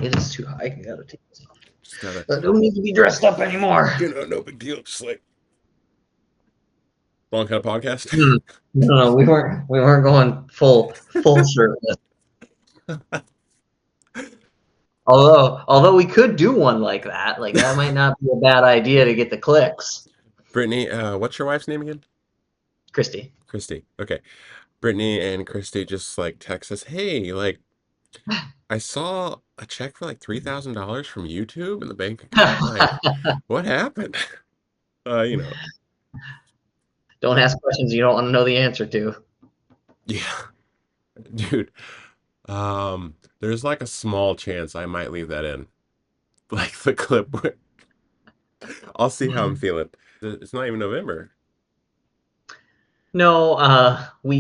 It is too high. I gotta take this off. Just gotta, I don't need to be dressed up anymore. no big deal. Just like long kind of podcast. Hmm. No, we weren't going full shirtless. Although we could do one like that. Like that might not be a bad idea to get the clicks. Brittany, what's your wife's name again? Christy. Christy. Okay. Brittany and Christy just like text us, hey, like I saw a check for like $3,000 from YouTube in the bank account. Like, what happened? You know, Don't ask questions you don't want to know the answer to. yeah, dude. There's like a small chance I might leave that in, like the clip. I'll see how I'm feeling. It's not even November. No,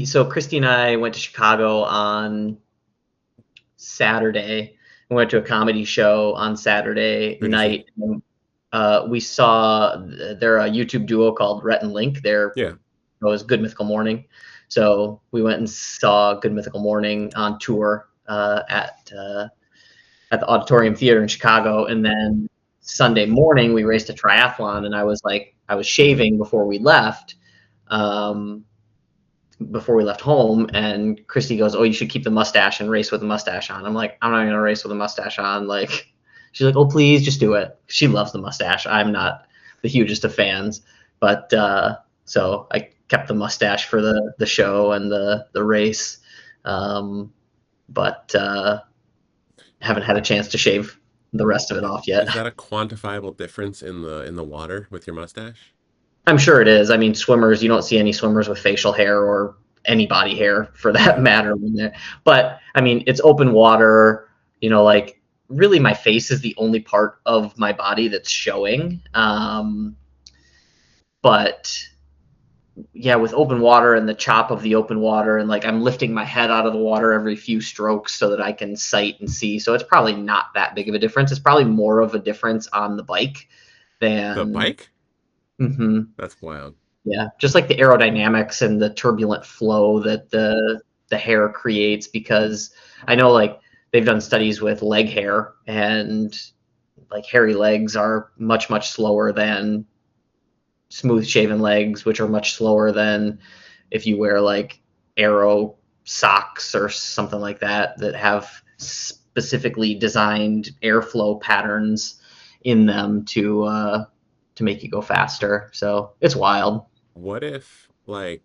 so Christy and I went to Chicago on Saturday. We went to a comedy show on Saturday Who'd you see? night. We saw they're a YouTube duo called Rhett and Link. Yeah. It was Good Mythical Morning. So we went and saw Good Mythical Morning on tour at the Auditorium Theater in Chicago, and then Sunday morning we raced a triathlon, and I was shaving before we left home, and Christy goes, "Oh, you should keep the mustache and race with the mustache on." I'm like, "I'm not gonna race with a mustache on." Like, she's like, "Oh, please, just do it." She loves the mustache. I'm not the hugest of fans, but so I kept the mustache for the show and the race, but haven't had a chance to shave the rest of it off yet. Is that a quantifiable difference in the water with your mustache? I'm sure it is. I mean, swimmers, you don't see any swimmers with facial hair or any body hair for that matter. But I mean, it's open water, like really my face is the only part of my body that's showing. But yeah, with open water and the chop of the open water, and like I'm lifting my head out of the water every few strokes so that I can sight and see. So it's probably not that big of a difference. It's probably more of a difference on the bike The than. bike? Mhm. That's wild. Yeah, just like the aerodynamics and the turbulent flow that the hair creates, because I know like they've done studies with leg hair, and like hairy legs are much slower than smooth shaven legs, which are much slower than if you wear like aero socks or something like that have specifically designed airflow patterns in them to make you go faster. So it's wild. What if, like,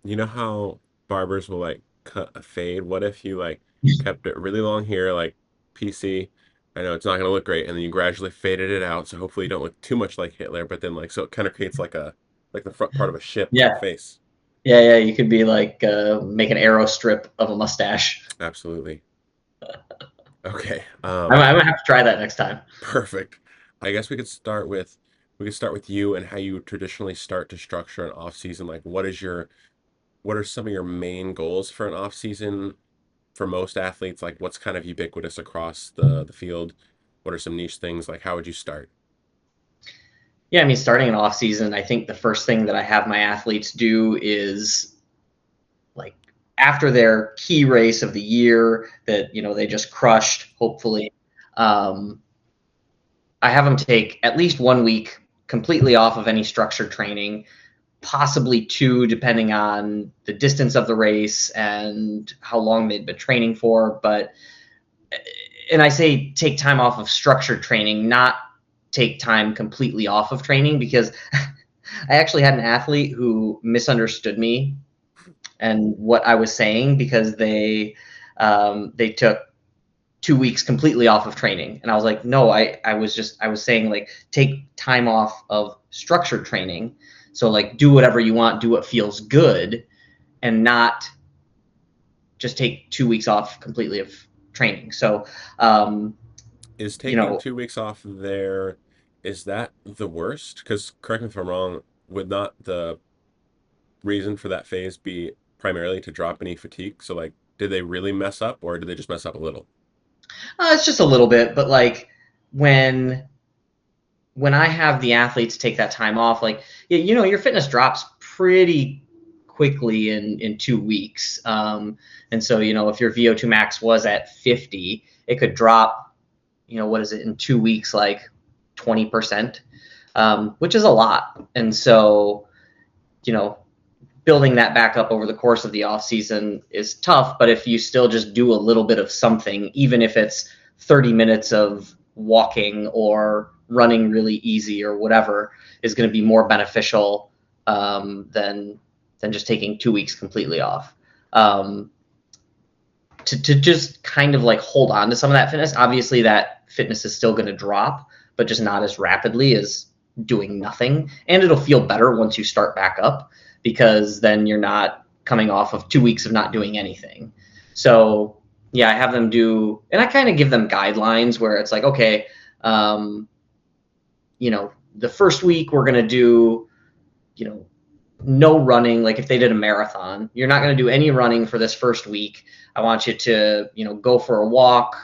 you know how barbers will like cut a fade? What if you like kept it really long here, like PC? I know it's not gonna look great, and then you gradually faded it out, so hopefully you don't look too much like Hitler, but then like so it kind of creates like the front part of a ship on the Yeah, face. yeah. You could be like make an arrow strip of a mustache. Absolutely. Okay. I'm gonna have to try that next time. Perfect. I guess we could start with you and how you traditionally start to structure an off season. Like what are some of your main goals for an off season for most athletes? Like what's kind of ubiquitous across the field? What are some niche things? Like how would you start? Yeah, I mean, starting an off season, I think the first thing that I have my athletes do is like after their key race of the year that they just crushed, hopefully. Um, I have them take at least 1 week completely off of any structured training, possibly two, depending on the distance of the race and how long they've been training for. And I say take time off of structured training, not take time completely off of training, because I actually had an athlete who misunderstood me and what I was saying, because they took 2 weeks completely off of training, and I was like, no, I was saying like take time off of structured training, so like do whatever you want, do what feels good, and not just take 2 weeks off completely of training. So um, Is you taking know 2 weeks off there, is that the worst? Because correct me if I'm wrong, would not the reason for that phase be primarily to drop any fatigue? So like did they really mess up or did they just mess up a little? it's just a little bit, but like when I have the athletes take that time off, like your fitness drops pretty quickly in 2 weeks. And so, if your VO2 max was at 50, it could drop, what is it in 2 weeks, like 20%, which is a lot. And so, you know, building that back up over the course of the off season is tough. But if you still just do a little bit of something, even if it's 30 minutes of walking or running really easy or whatever, is going to be more beneficial than just taking 2 weeks completely off. To just kind of like hold on to some of that fitness. Obviously, that fitness is still going to drop, but just not as rapidly as doing nothing. And it'll feel better once you start back up, because then you're not coming off of 2 weeks of not doing anything. So yeah, I have them do, and I kind of give them guidelines where it's like, okay, the first week we're going to do, you know, no running. Like if they did a marathon, you're not going to do any running for this first week. I want you to, go for a walk,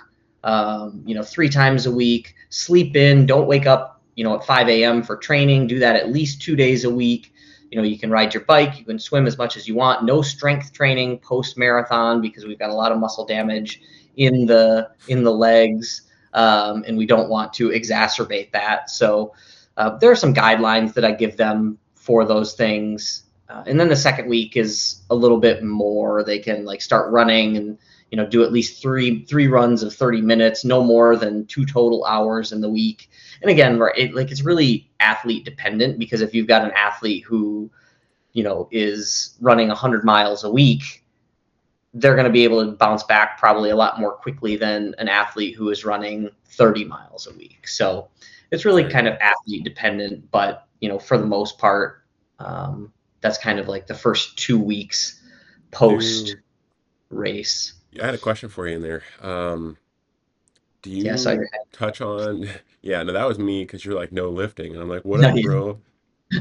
3 times a week, sleep in, don't wake up, at 5 a.m. for training. Do that at least 2 days a week. You can ride your bike, you can swim as much as you want. No strength training post marathon, because we've got a lot of muscle damage in the legs, and we don't want to exacerbate that. So there are some guidelines that I give them for those things. And then the second week is a little bit more. They can like start running and do at least three runs of 30 minutes, no more than 2 total hours in the week. And again, it's really athlete dependent, because if you've got an athlete who is running 100 miles a week, they're going to be able to bounce back probably a lot more quickly than an athlete who is running 30 miles a week. So it's really Right. kind of athlete dependent, but for the most part, that's kind of like the first 2 weeks post Do race. I had a question for you in there. Do Yeah, so you touch on, yeah, no, that was me because you're like, no lifting. And I'm like, no, whatever, bro.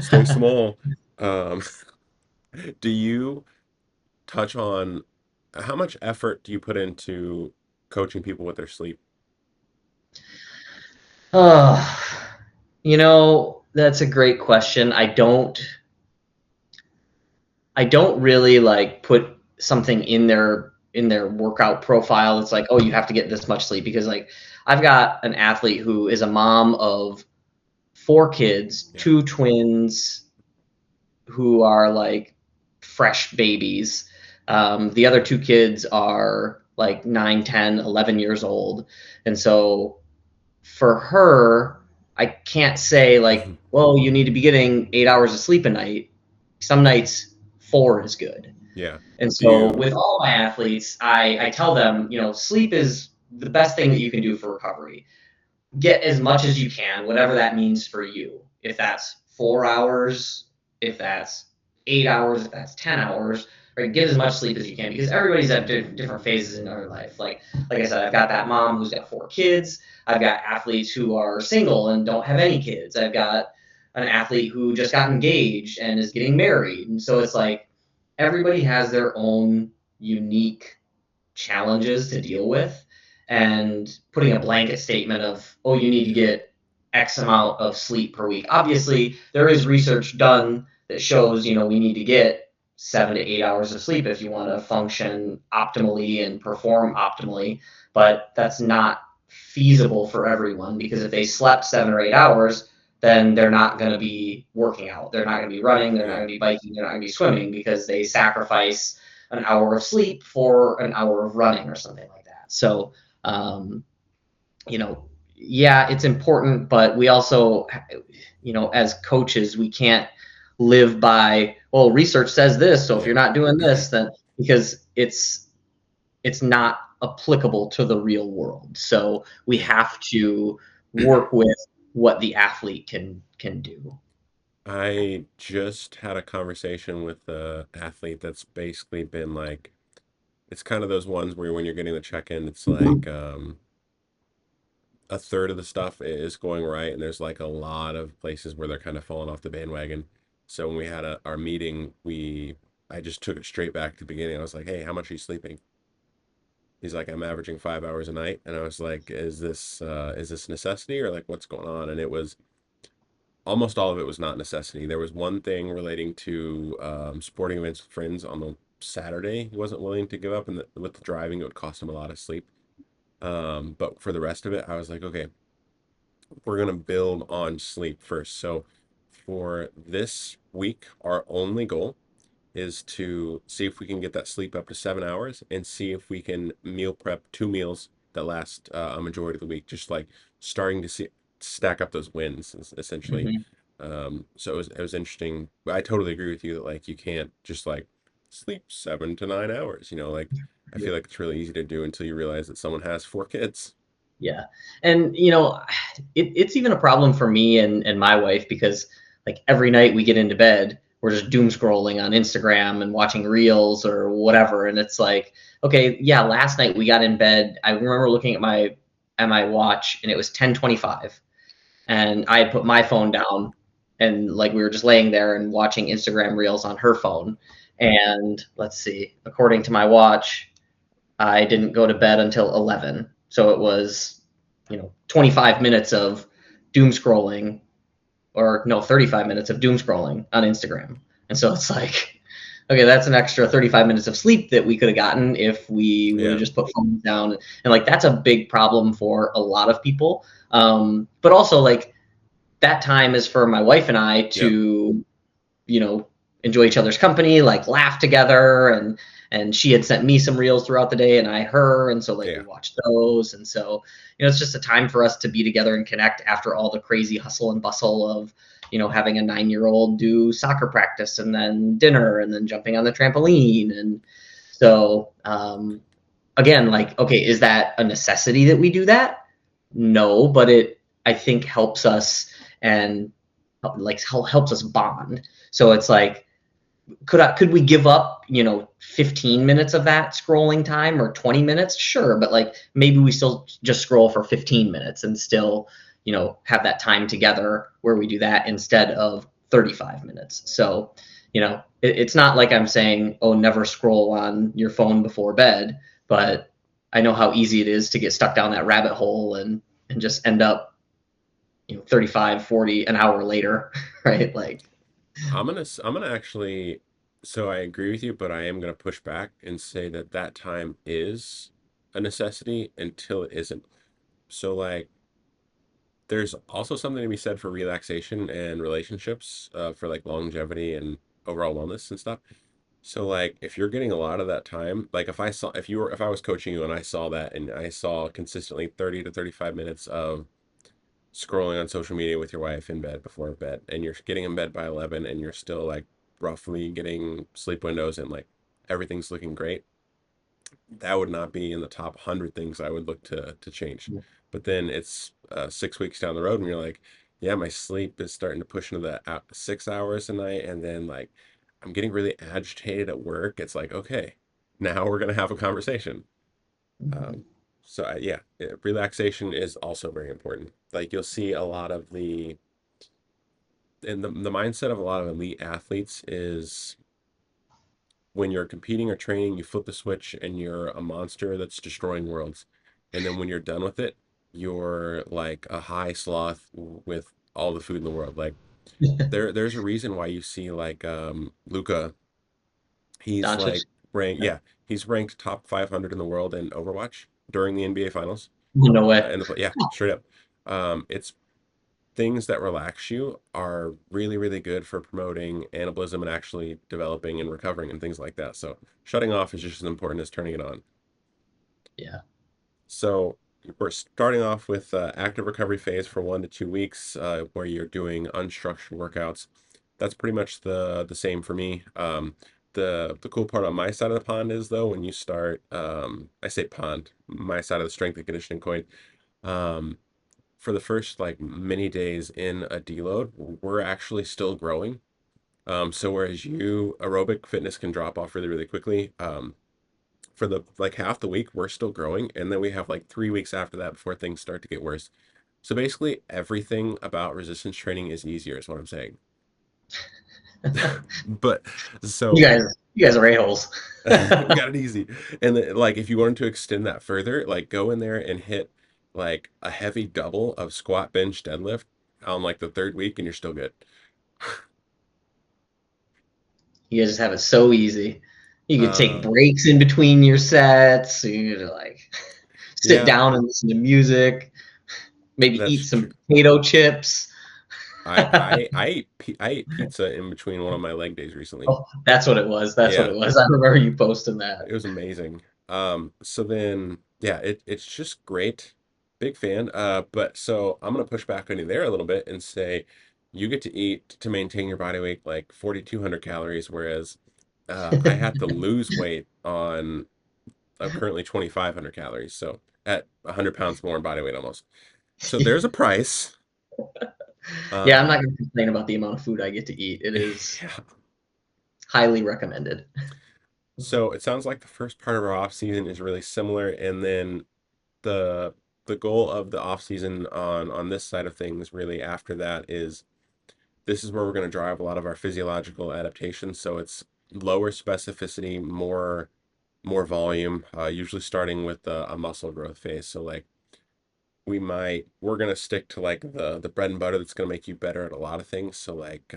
Stay small. Um, do you touch on how much effort do you put into coaching people with their sleep? oh, that's a great question. I don't really like put something in their workout profile. It's like, oh, you have to get this much sleep, because like I've got an athlete who is a mom of 4 kids, Yeah. 2 twins who are like fresh babies. The other 2 kids are like 9, 10, 11 years old. And so for her, I can't say like, well, you need to be getting 8 hours of sleep a night. Some nights 4 is good. Yeah. And Do so you, with all my athletes, I tell them, sleep is the best thing that you can do for recovery. Get as much as you can, whatever that means for you. If that's 4 hours, if that's 8 hours, if that's 10 hours, right? Get as much sleep as you can, because everybody's at different phases in their life. Like I said, I've got that mom who's got 4 kids. I've got athletes who are single and don't have any kids. I've got an athlete who just got engaged and is getting married. And so it's like everybody has their own unique challenges to deal with, and putting a blanket statement of, oh, you need to get X amount of sleep per week. Obviously, there is research done that shows, we need to get 7 to 8 hours of sleep if you want to function optimally and perform optimally. But that's not feasible for everyone, because if they slept 7 or 8 hours, then they're not going to be working out. They're not going to be running. They're not yeah. going to be biking. They're not going to be swimming, because they sacrifice an hour of sleep for an hour of running or something like that. So, um, yeah, it's important, but we also, as coaches, we can't live by, well, research says this, so if you're Yeah. not doing this, then, because it's not applicable to the real world. So we Yeah. have to work with what the athlete can do. I just had a conversation with a athlete that's basically been like, it's kind of those ones where when you're getting the check-in, it's like a third of the stuff is going right, and there's like a lot of places where they're kind of falling off the bandwagon. So when we had our meeting, I just took it straight back to the beginning. I was like, "Hey, how much are you sleeping?" He's like, "I'm averaging 5 hours a night," and I was like, is this necessity or like what's going on?" And it was almost all of it was not necessity. There was one thing relating to sporting events with friends on the Saturday he wasn't willing to give up, and with the driving, it would cost him a lot of sleep. But for the rest of it, I was like, okay, we're gonna build on sleep first. So for this week, our only goal is to see if we can get that sleep up to 7 hours and see if we can meal prep 2 meals that last a majority of the week. Just like starting to see stack up those wins essentially. Hmm. So it was interesting. I totally agree with you that like you can't just like sleep 7 to 9 hours. Like I feel like it's really easy to do until you realize that someone has 4 kids. Yeah. And it's even a problem for me and my wife because like every night we get into bed, we're just doom scrolling on Instagram and watching reels or whatever. And it's like, okay, yeah, last night we got in bed. I remember looking at my watch and it was 10:25 and I had put my phone down and like we were just laying there and watching Instagram reels on her phone. And let's see, according to my watch, I didn't go to bed until 11. So it was, 25 minutes of doom scrolling, or no, 35 minutes of doom scrolling on Instagram. And so it's like, okay, that's an extra 35 minutes of sleep that we could have gotten if we would have Yeah, just put phones down. And like, that's a big problem for a lot of people. But also, like, that time is for my wife and I yep, to you know enjoy each other's company, like laugh together, and she had sent me some reels throughout the day and I her, and so like we yeah. watched those, and so it's just a time for us to be together and connect after all the crazy hustle and bustle of having a 9-year old do soccer practice and then dinner and then jumping on the trampoline. And so again, like, okay, is that a necessity that we do that? No, but it, I think, helps us, and like helps us bond. So it's like, could we give up 15 minutes of that scrolling time or 20 minutes? Sure, but like maybe we still just scroll for 15 minutes and still have that time together where we do that instead of 35 minutes. So it's not like I'm saying, oh, never scroll on your phone before bed, but I know how easy it is to get stuck down that rabbit hole and just end up 35, 40 an hour later. Right? Like, I'm gonna actually. So I agree with you, but I am gonna push back and say that that time is a necessity until it isn't. So like, there's also something to be said for relaxation and relationships, for like longevity and overall wellness and stuff. So like, if you're getting a lot of that time, like if I was coaching you and I saw that and I saw consistently 30 to 35 minutes of scrolling on social media with your wife in bed before bed, and you're getting in bed by 11 and you're still like roughly getting sleep windows and like everything's looking great, that would not be in the top 100 things I would look to change. But then it's 6 weeks down the road and you're like, yeah, my sleep is starting to push into the 6 hours a night, and then like I'm getting really agitated at work. It's like, okay, now we're gonna have a conversation. um, so yeah, relaxation is also very important. Like you'll see a lot of the mindset of a lot of elite athletes is when you're competing or training, you flip the switch and you're a monster that's destroying worlds. And then when you're done with it, you're like a high sloth with all the food in the world. Like there's a reason why you see like Luca, he's Doncic. like ranked, yeah, he's ranked top 500 in the world in Overwatch during the NBA finals. No way. Yeah, straight up. It's things that relax you are really, really good for promoting anabolism and actually developing and recovering and things like that. So shutting off is just as important as turning it on. Yeah. So we're starting off with active recovery phase for 1 to 2 weeks, where you're doing unstructured workouts. That's pretty much the same for me. The cool part on my side of the pond is though when you start, I say pond, my side of the strength and conditioning coin. Um, for the first like many days in a deload, we're actually still growing. So whereas you aerobic fitness can drop off really, really quickly, for the like half the week, we're still growing, and then we have like 3 weeks after that before things start to get worse. So basically, everything about resistance training is easier, is what I'm saying. But You so guys, you guys are a-holes. we got it easy. And then, like, if you wanted to extend that further, like, go in there and hit like a heavy double of squat, bench, deadlift, on like the third week and you're still good. You guys just have it so easy. You could take Uh, breaks in between your sets. You could like sit yeah, down and listen to music. Maybe that's eat true. some potato chips. I ate pizza in between one of my leg days recently. Oh, that's what it was. That's what Yeah, it was. I remember you posting that. it was amazing. So then yeah, it's just great. Big fan. But so I'm gonna push back on you there a little bit and say you get to eat to maintain your body weight like 4,200 calories, whereas I have to lose weight on currently 2,500 calories, so at 100 pounds more in body weight almost. So there's a price. Yeah, I'm not Um, going to complain about the amount of food I get to eat. It is yeah. highly recommended. So it sounds like the first part of our off season is really similar, and then the the goal of the off season on this side of things really after that is this is where we're going to drive a lot of our physiological adaptations. So it's lower specificity, more volume, usually starting with a muscle growth phase. So like we're gonna stick to like the bread and butter that's gonna make you better at a lot of things. So like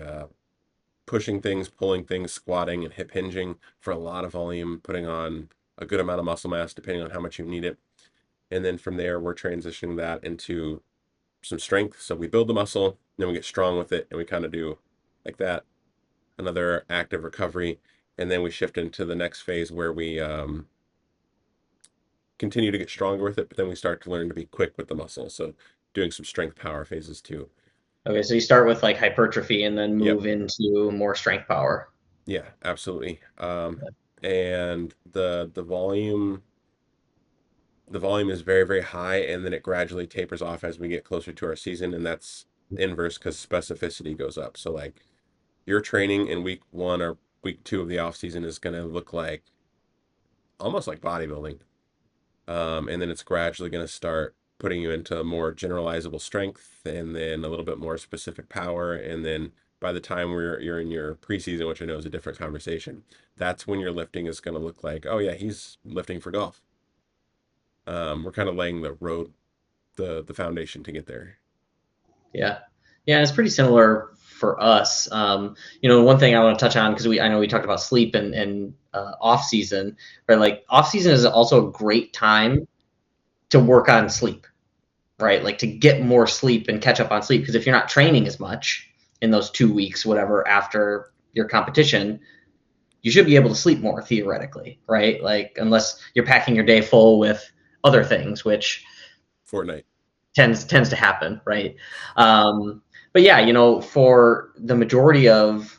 pushing things, pulling things, squatting, and hip hinging for a lot of volume, putting on a good amount of muscle mass depending on how much you need it. And then from there, we're transitioning that into some strength. So we build the muscle, then we get strong with it, and we kind of do like that. Another active recovery, and then we shift into the next phase where we continue to get stronger with it, but then we start to learn to be quick with the muscle. So doing some strength power phases too. Okay, so you start with like hypertrophy and then Yep. move into more strength power. Yeah, absolutely. And the volume is very, very high, and then it gradually tapers off as we get closer to our season, and that's inverse because specificity goes up. So like your training in week one or week two of the off season is going to look like almost like bodybuilding. And then it's gradually going to start putting you into more generalizable strength and then a little bit more specific power. And then by the time you're in your preseason, which I know is a different conversation, that's when your lifting is going to look like, oh yeah, he's lifting for golf. We're kind of laying the road, the foundation to get there. Yeah. Yeah, it's pretty similar for us. One thing I want to touch on because I know we talked about sleep and off season, but like off season is also a great time to work on sleep, right? Like to get more sleep and catch up on sleep because if you're not training as much in those 2 weeks, whatever, after your competition, you should be able to sleep more theoretically, right? Like unless you're packing your day full with other things, which Fortnite. tends to happen, right? But yeah, for the majority of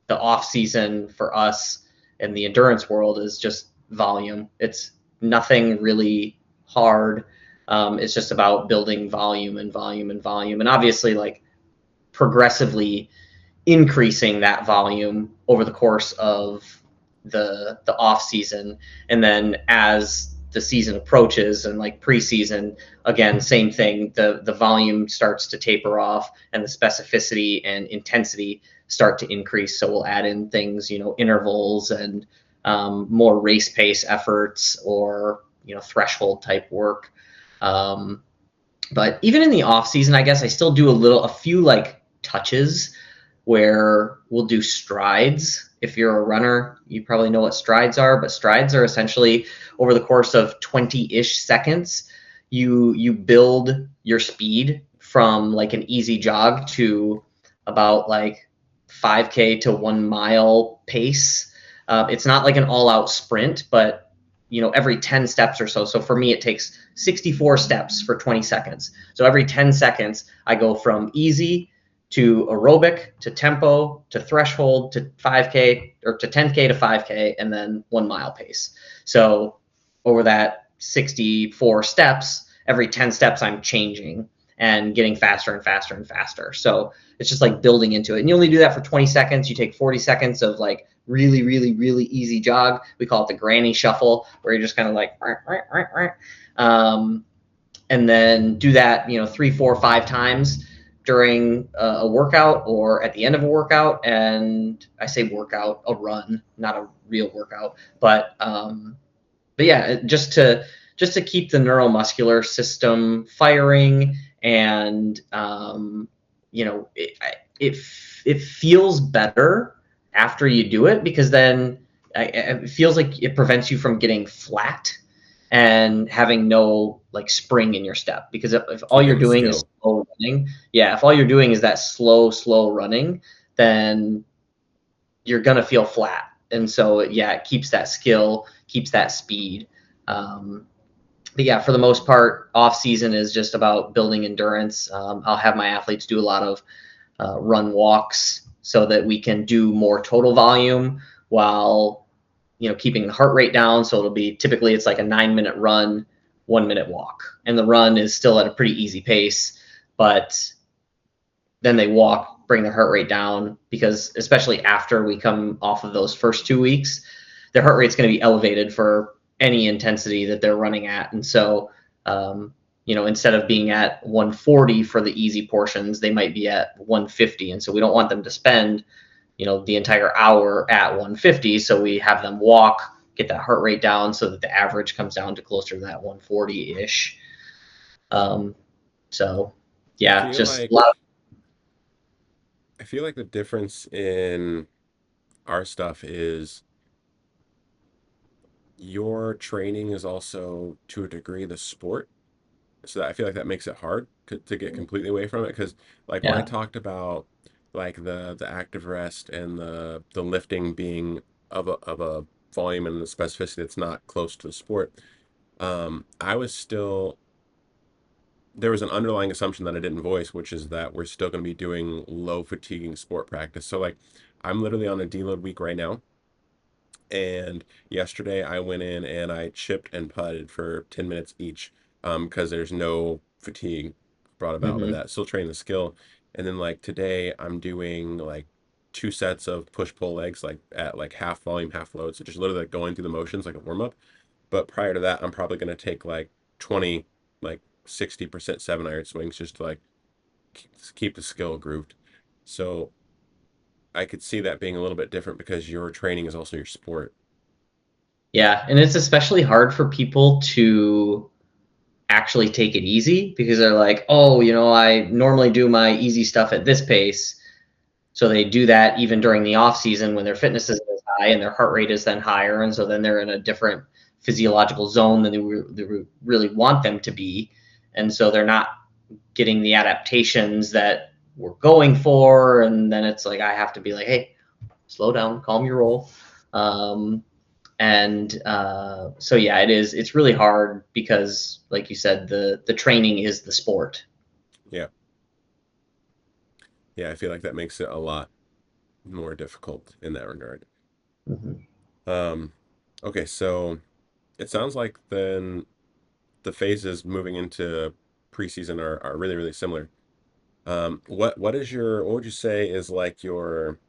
the off season for us in the endurance world is just volume. It's nothing really hard. It's just about building volume and volume and volume, and obviously like progressively increasing that volume over the course of the off season, and then as the season approaches and like preseason, again same thing, the volume starts to taper off and the specificity and intensity start to increase. So we'll add in things, intervals and more race pace efforts or threshold type work. But even in the off season, I guess I still do a few like touches where we'll do strides. If you're a runner, you probably know what strides are, but strides are essentially over the course of 20-ish seconds, you build your speed from like an easy jog to about like 5K to 1 mile pace. It's not like an all-out sprint, but every 10 steps or so. So for me, it takes 64 steps for 20 seconds. So every 10 seconds, I go from easy to aerobic to tempo to threshold to 5K or to 10K to 5K and then 1 mile pace. So over that 64 steps, every 10 steps, I'm changing and getting faster and faster and faster. So it's just like building into it. And you only do that for 20 seconds. You take 40 seconds of like really, really, really easy jog. We call it the granny shuffle, where you're just kind of like, and then do that, 3, 4, 5 times during a workout or at the end of a workout. And I say workout, a run, not a real workout, but yeah, just to keep the neuromuscular system firing and it it feels better after you do it, because then it feels like it prevents you from getting flat and having no like spring in your step. Because if all you're Keeping the doing is skill. slow running, yeah, if all you're doing is that slow running, then you're gonna feel flat. And so yeah, it keeps that skill, keeps that speed. Um, but yeah, for the most part, off season is just about building endurance. I'll have my athletes do a lot of run walks so that we can do more total volume while keeping the heart rate down. So it'll be typically it's like a 9-minute run, 1-minute walk, and the run is still at a pretty easy pace, but then they walk, bring their heart rate down, because especially after we come off of those first 2 weeks, their heart rate's going to be elevated for any intensity that they're running at. And so, instead of being at 140 for the easy portions, they might be at 150. And so we don't want them to spend, the entire hour at 150. So we have them walk, get that heart rate down so that the average comes down to closer to that 140 ish. So I yeah, feel just a like lot. I feel like the difference in our stuff is your training is also to a degree the sport. So that I feel like that makes it hard to get completely away from it because like when I Yeah. talked about like the active rest and the lifting being of a volume and the specificity that's not close to the sport, I was still there was an underlying assumption that I didn't voice, which is that we're still going to be doing low fatiguing sport practice. So like I'm literally on a deload week right now. And yesterday I went in and I chipped and putted for 10 minutes each because there's no fatigue brought about by Hmm. that. Still training the skill. And then like today I'm doing like 2 sets of push pull legs like at like half volume, half load. So just literally like going through the motions like a warm up. But prior to that, I'm probably going to take like 20, like 60% 7 iron swings just to like keep the skill grooved. So I could see that being a little bit different because your training is also your sport. Yeah, and it's especially hard for people to actually take it easy, because they're like, oh, I normally do my easy stuff at this pace. So they do that even during the off season when their fitness isn't as high and their heart rate is then higher. And so then they're in a different physiological zone than they really want them to be. And so they're not getting the adaptations that we're going for. And then it's like, I have to be like, hey, slow down, calm your roll. Um, and so yeah, it's really hard because, like you said, the training is the sport. Yeah. Yeah, I feel like that makes it a lot more difficult in that regard. Hmm. Um, okay, so it sounds like then the phases moving into preseason are really, really similar. What would you say is like your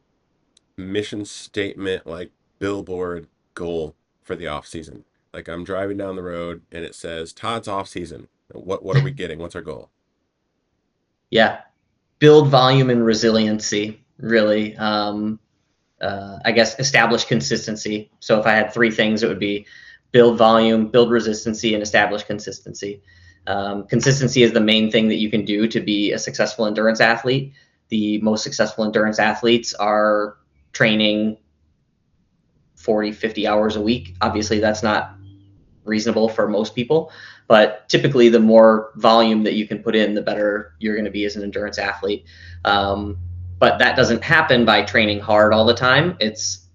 mission statement, like billboard goal for the off season? Like I'm driving down the road and it says Todd's off season. What are we getting? What's our goal? Yeah, build volume and resiliency, really. I guess establish consistency. So if I had three things, it would be build volume, build resistancy, and establish consistency. Consistency is the main thing that you can do to be a successful endurance athlete. The most successful endurance athletes are training 40, 50 hours a week. Obviously, that's not reasonable for most people, but typically the more volume that you can put in, the better you're going to be as an endurance athlete. But that doesn't happen by training hard all the time. It's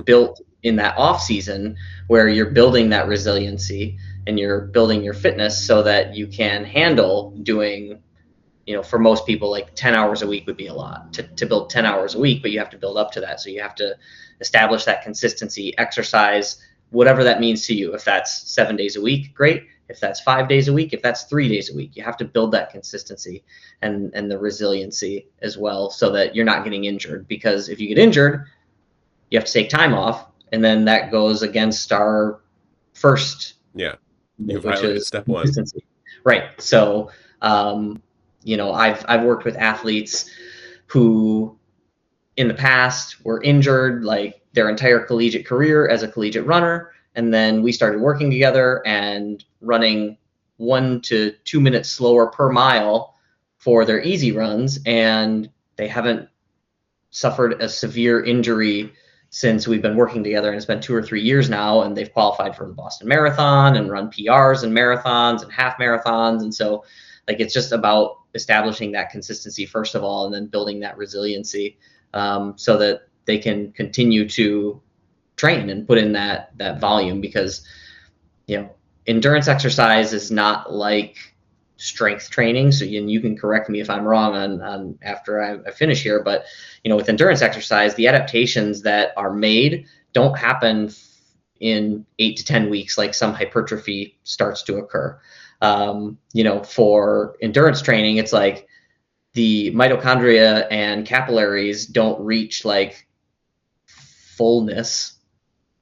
built in that off season where you're building that resiliency and you're building your fitness so that you can handle doing, for most people, like 10 hours a week would be a lot to build 10 hours a week, but you have to build up to that. So you have to establish that consistency, exercise, whatever that means to you. If that's 7 days a week, great. If that's 5 days a week, if that's 3 days a week, you have to build that consistency and the resiliency as well so that you're not getting injured. Because if you get injured, you have to take time off. And then that goes against our first, Yeah, you've which highlighted is step one. consistency. Right. So, I've worked with athletes who in the past were injured like their entire collegiate career as a collegiate runner, and then we started working together and running 1 to 2 minutes slower per mile for their easy runs, and they haven't suffered a severe injury since we've been working together, and it's been 2 or 3 years now, and they've qualified for the Boston Marathon and run PRs and marathons and half marathons. And so like it's just about establishing that consistency first of all, and then building that resiliency, so that they can continue to train and put in that volume. Because endurance exercise is not like strength training. So you can correct me if I'm wrong on after I finish here, but with endurance exercise, the adaptations that are made don't happen in 8 to 10 weeks like some hypertrophy starts to occur. For endurance training, it's like the mitochondria and capillaries don't reach like fullness.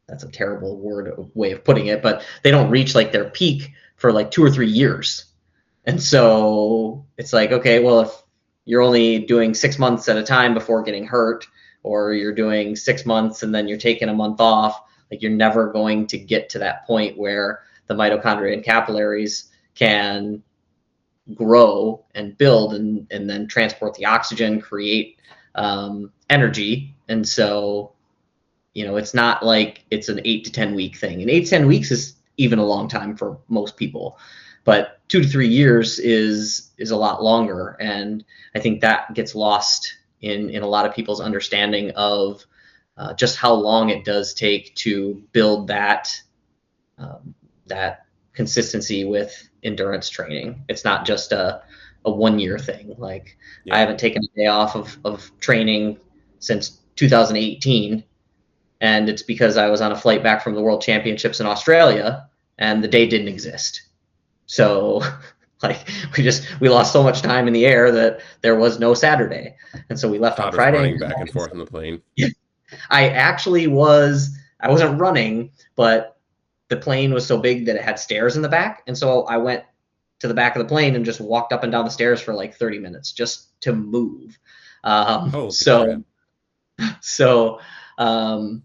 That's a terrible way of putting it, but they don't reach like their peak for like 2 or 3 years. And so it's like, okay, well, if you're only doing 6 months at a time before getting hurt, or you're doing 6 months and then you're taking a month off, like you're never going to get to that point where the mitochondria and capillaries can grow and build and then transport the oxygen, create energy. And so, it's not like it's an 8 to 10 week thing. And 8 to 10 weeks is even a long time for most people, but 2 to 3 years is a lot longer. And I think that gets lost in a lot of people's understanding of just how long it does take to build that consistency with endurance training. It's not just a 1 year thing. Like I Yeah. haven't taken a day off of training since 2018, and it's because I was on a flight back from the World Championships in Australia, and the day didn't exist. So like we lost so much time in the air that there was no Saturday, and so we left on Todd was Friday and running came back and back. forth on the plane. I actually was. I wasn't running, but the plane was so big that it had stairs in the back, and so I went to the back of the plane and just walked up and down the stairs for like 30 minutes just to move. Um, Holy crap. so so um,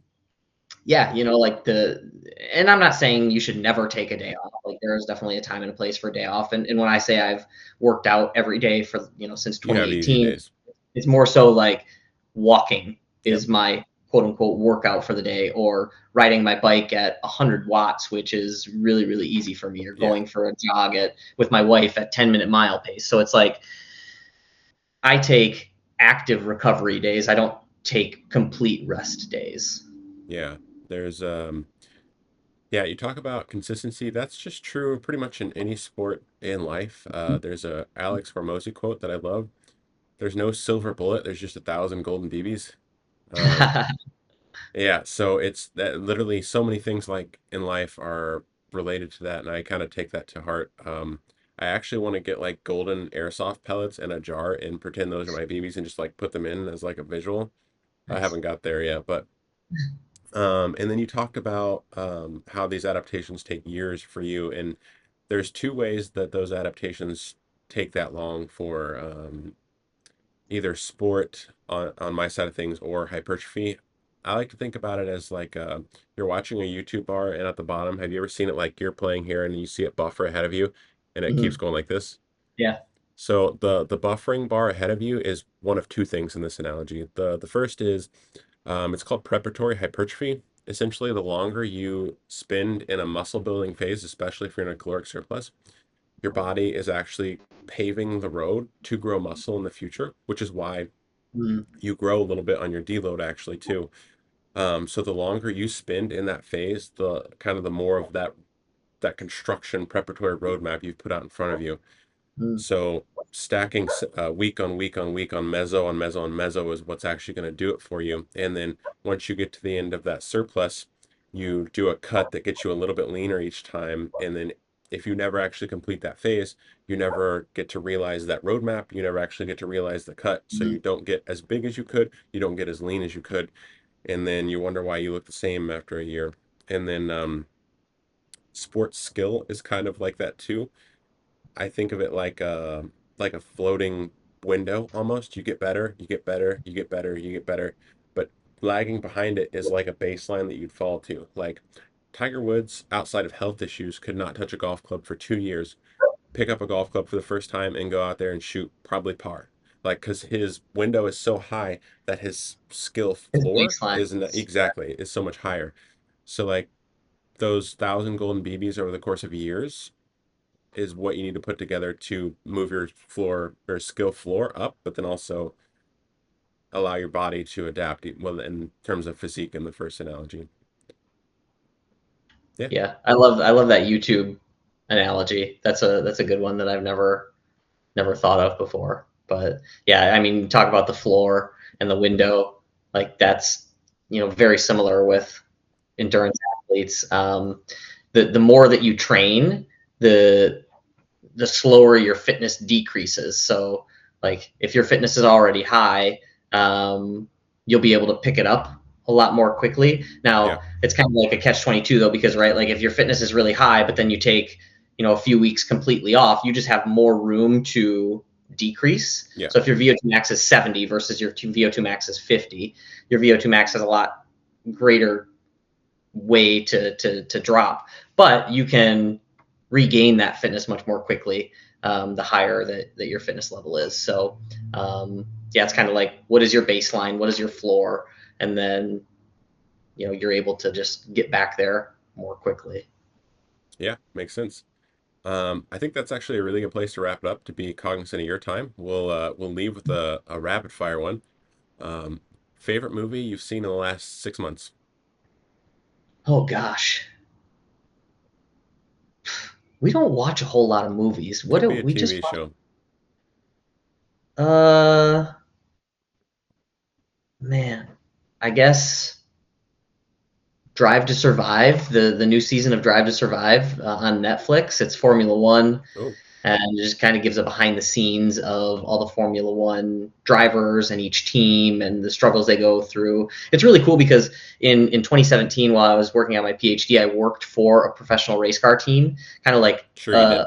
yeah, like and I'm not saying you should never take a day off. Like there is definitely a time and a place for a day off. And when I say I've worked out every day for, since You have easy 2018, days. it's more so like walking Yep. is my quote unquote workout for the day, or riding my bike at 100 watts, which is really, really easy for me, or Yeah. going for a jog with my wife at 10-minute mile pace. So it's like I take active recovery days. I don't take complete rest days. Yeah. There's yeah, you talk about consistency. That's just true pretty much in any sport in life. There's a Alex Hormozy quote that I love. There's no silver bullet, there's just 1,000 golden BBs. Um, yeah, so it's that literally so many things like in life are related to that, and I kind of take that to heart. I actually want to get like golden airsoft pellets in a jar and pretend those are my BBs and just like put them in as like a visual. I Nice. haven't got there yet, but and then you talked about how these adaptations take years for you, and there's two ways that those adaptations take that long for either sport on my side of things or hypertrophy. I like to think about it as like you're watching a YouTube bar, and at the bottom, have you ever seen it like you're playing here and you see it buffer ahead of you, and it keeps Mhm. going like this? Yeah. So the buffering bar ahead of you is one of two things in this analogy. The first is it's called preparatory hypertrophy. Essentially, the longer you spend in a muscle building phase, especially if you're in a caloric surplus, your body is actually paving the road to grow muscle in the future, which is why Mm, you grow a little bit on your deload actually too. So the longer you spend in that phase, the kind of the more of that construction preparatory roadmap you've put out in front of you. mm, So stacking week on week on week on meso on meso on meso is what's actually going to do it for you. And then once you get to the end of that surplus, you do a cut that gets you a little bit leaner each time. And then if you never actually complete that phase, you never get to realize that roadmap. You never actually get to realize the cut. So mm, you don't get as big as you could. You don't get as lean as you could. And then you wonder why you look the same after a year. And then sports skill is kind of like that too. I think of it like a floating window almost. You get better, you get better, you get better, you get better, but lagging behind it is like a baseline that you'd fall to. Like Tiger Woods, outside of health issues, could not touch a golf club for 2 years pick up a golf club for the first time and go out there and shoot probably par. Like, because his window is so high that his skill His floor baseline isn't is, exactly is so much higher. So like those 1,000 golden BBs over the course of years is what you need to put together to move your floor or skill floor up, but then also allow your body to adapt. Well, in terms of physique in the first analogy, yeah, yeah. I love that YouTube analogy. That's a good one that I've never thought of before. But yeah, I mean, talk about the floor and the window, like that's very similar with endurance athletes. The more that you train, the the slower your fitness decreases. So, like if your fitness is already high, you'll be able to pick it up a lot more quickly. yeah, Now, it's kind of like a catch-22 though, because right, like if your fitness is really high, but then you take a few weeks completely off, you just have more room to decrease. yeah, So if your VO2 max is 70 versus your VO2 max is 50, your VO2 max has a lot greater way to drop, but you can regain that fitness much more quickly the higher that your fitness level is. So yeah, it's kind of like what is your baseline, what is your floor, and then you're able to just get back there more quickly. yeah, makes sense. I think that's actually a really good place to wrap it up. To be cognizant of your time, we'll leave with a rapid fire one. Um, Favorite movie you've seen in the last 6 months? Oh gosh, we don't watch a whole lot of movies. What Could do be a we just TV watch? show. Uh, Man, I guess Drive to Survive, the new season of Drive to Survive on Netflix. It's Formula One, Oh, and it just kind of gives a behind the scenes of all the Formula One drivers and each team and the struggles they go through. It's really cool because in 2017, while I was working on my PhD, I worked for a professional race car team, kind of like sure you did.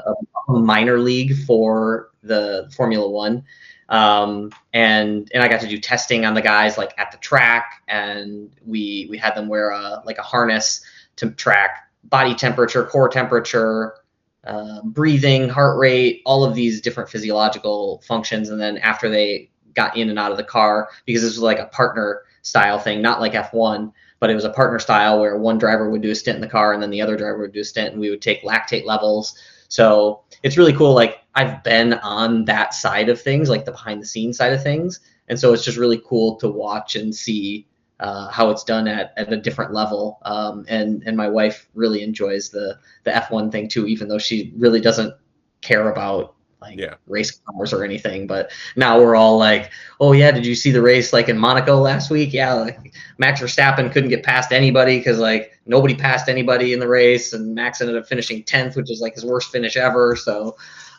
a minor league for the Formula One. And I got to do testing on the guys like at the track, and we had them wear a harness to track body temperature, core temperature, breathing, heart rate, all of these different physiological functions. And then after they got in and out of the car, because this was like a partner style thing, not like F1, but it was a partner style where one driver would do a stint in the car and then the other driver would do a stint, and we would take lactate levels. So it's really cool. Like I've been on that side of things, like the behind the scenes side of things. And so it's just really cool to watch and see how it's done at a different level. And my wife really enjoys the F1 thing too, even though she really doesn't care about like Yeah. race cars or anything. But now we're all like, oh yeah, did you see the race like in Monaco last week? Yeah, like Max Verstappen couldn't get past anybody because like nobody passed anybody in the race, and Max ended up finishing 10th, which is like his worst finish ever.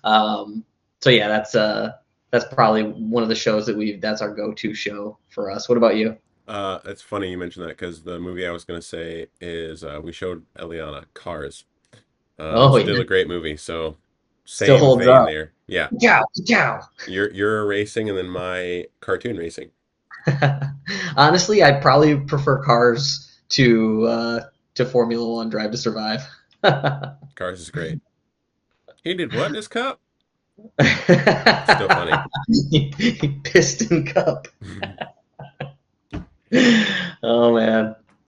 Um, so yeah, that's probably one of the shows that's our go-to show for us. What about you? It's funny you mentioned that because the movie I was gonna say is we showed Eliana Cars. Oh Still yeah, a great movie. So still same holds vein up. there. Yeah. Cow, cow. You're racing and then my cartoon racing. Honestly, I probably prefer Cars to Formula One Drive to Survive. Cars is great. He did what in his cup? Still funny. Piston Cup. Oh man.